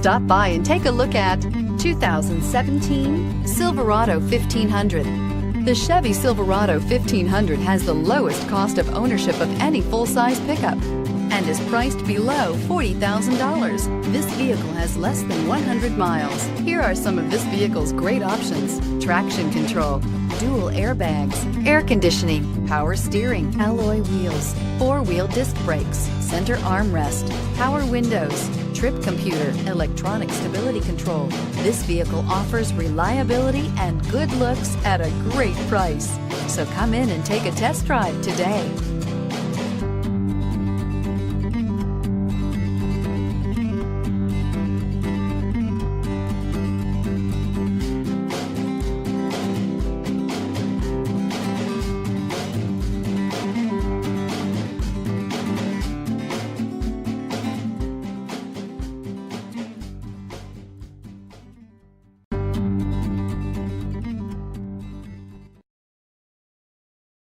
Stop by and take a look at 2017 Silverado 1500. The Chevy Silverado 1500 has the lowest cost of ownership of any full-size pickup and is priced below $40,000. This vehicle has less than 100 miles. Here are some of this vehicle's great options: traction control, dual airbags, air conditioning, power steering, alloy wheels, four-wheel disc brakes, center armrest, power windows, trip computer, electronic stability control. This vehicle offers reliability and good looks at a great price. So come in and take a test drive today.